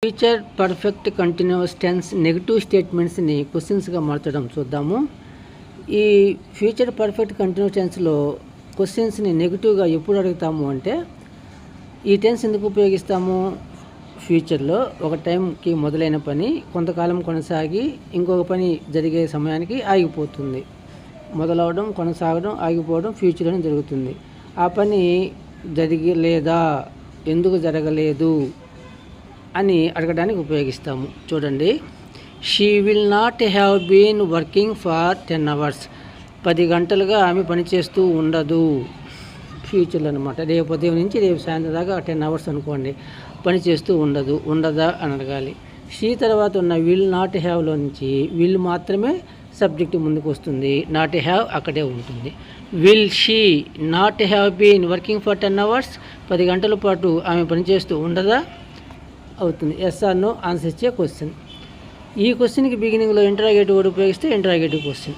Future perfect continuous tense negative స్టేట్మెంట్స్ని క్వశ్చన్స్గా మార్చడం చూద్దాము. ఈ ఫ్యూచర్ పర్ఫెక్ట్ కంటిన్యూస్ టెన్స్లో క్వశ్చన్స్ని నెగిటివ్గా ఎప్పుడు అడుగుతాము అంటే, ఈ టెన్స్ ఎందుకు ఉపయోగిస్తాము? ఫ్యూచర్లో ఒక టైంకి మొదలైన పని కొంతకాలం కొనసాగి ఇంకొక పని జరిగే సమయానికి ఆగిపోతుంది. మొదలవడం, కొనసాగడం, ఆగిపోవడం ఫ్యూచర్లోనే జరుగుతుంది. ఆ పని లేదా ఎందుకు జరగలేదు అని అడగడానికి ఉపయోగిస్తాము. చూడండి, she will not have been working for 10 hours. 10 గంటలుగా ఆమె పనిచేస్తూ ఉండదు. ఫ్యూచర్లో అనమాట. రేపు ఉదయం నుంచి రేపు సాయంత్రం దాకా 10 hours అనుకోండి, పనిచేస్తూ ఉండదా అని అడగాలి. షీ తర్వాత ఉన్న విల్ నాట్ హ్యావ్లో నుంచి విల్ మాత్రమే సబ్జెక్ట్ ముందుకు వస్తుంది, నాట్ హ్యావ్ అక్కడే ఉంటుంది. Will she not have been working for 10 hours? 10 గంటల పాటు ఆమె పనిచేస్తూ ఉండదా అవుతుంది. ఎస్ ఆర్ నో ఆన్సర్ ఇచ్చే క్వశ్చన్. ఈ క్వశ్చన్కి బిగినింగ్లో ఇంటరాగేటివ్ వర్డ్ ఉపయోగిస్తే interrogative question.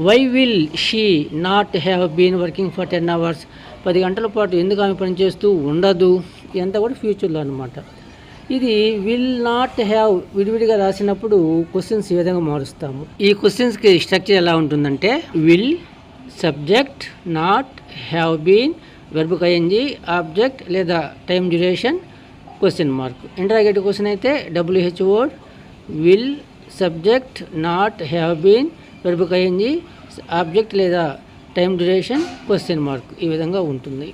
Why will she not have been working for 10 hours? 10 గంటల పాటు ఎందుకు ఆమె పనిచేస్తూ ఉండదు? ఇదంతా కూడా ఫ్యూచర్లో అనమాట. ఇది విల్ నాట్ హ్యావ్ విడివిడిగా రాసినప్పుడు క్వశ్చన్స్ ఈ విధంగా మారుస్తాము. ఈ క్వశ్చన్స్కి స్ట్రక్చర్ ఎలా ఉంటుందంటే, will subject, not, have been, verb ING, object లేదా time duration, question mark. Interrogative question అయితే WH word, will subject, not, have been, verb ING, object లేదా టైం డ్యూరేషన్, క్వశ్చన్ మార్క్. ఈ విధంగా ఉంటుంది.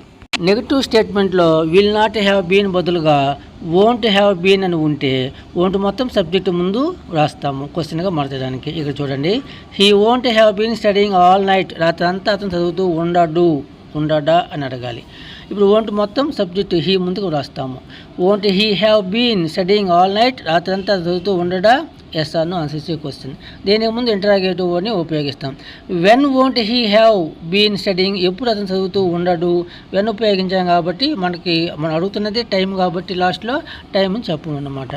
నెగిటివ్ స్టేట్మెంట్లో విల్ నాట్ హ్యావ్ బీన్ బదులుగా won't have been అని ఉంటే వోంట్ మొత్తం సబ్జెక్టు ముందు రాస్తాము క్వశ్చన్గా మార్చడానికి. ఇక్కడ చూడండి, he won't have been studying all night. రాత్రి అంతా అతను చదువుతూ ఉండడా అని అడగాలి. ఇప్పుడు వోంట్ మొత్తం సబ్జెక్టు హీ ముందుకు రాస్తాము. Won't he have been studying all night? రాత్రి అంతా చదువుతూ ఉండడా? ఎస్ ఆర్ నో ఆన్సర్ ఇచ్చే క్వశ్చన్. దీనికి ముందు ఇంటరాగేటివ్ వర్డ్ని ఉపయోగిస్తాం. When won't he have been studying? ఎప్పుడు అతను చదువుతూ ఉండడు? వెన్ ఉపయోగించాం కాబట్టి మనం అడుగుతున్నది టైం కాబట్టి లాస్ట్లో టైం అని చెప్పము అన్నమాట.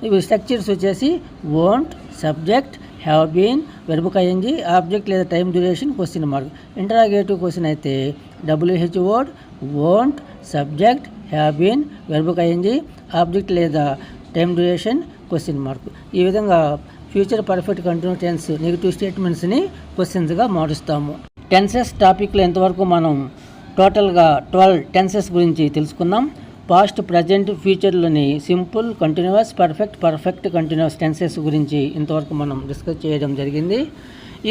ఇవి స్ట్రక్చర్స్ వచ్చేసి won't, subject, have been, verb ING, object లేదా time duration, question mark. Interrogative question అయితే WH word, won't, subject, have been, verb ING, object లేదా టైం డ్యూరేషన్, క్వశ్చన్ మార్క్. ఈ విధంగా future perfect continuous tense negative స్టేట్మెంట్స్ని క్వశ్చన్స్గా మారుస్తాము. Tenses టాపిక్లో ఎంతవరకు మనం టోటల్గా 12 టెన్సెస్ గురించి తెలుసుకున్నాం. పాస్ట్, ప్రజెంట్, ఫ్యూచర్లోని simple, continuous, perfect continuous tenses గురించి ఇంతవరకు మనం డిస్కస్ చేయడం జరిగింది.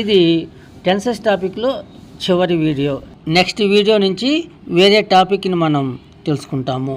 ఇది టెన్సెస్ టాపిక్లో చివరి వీడియో. నెక్స్ట్ వీడియో నుంచి వేరే టాపిక్ని మనం తెలుసుకుంటాము.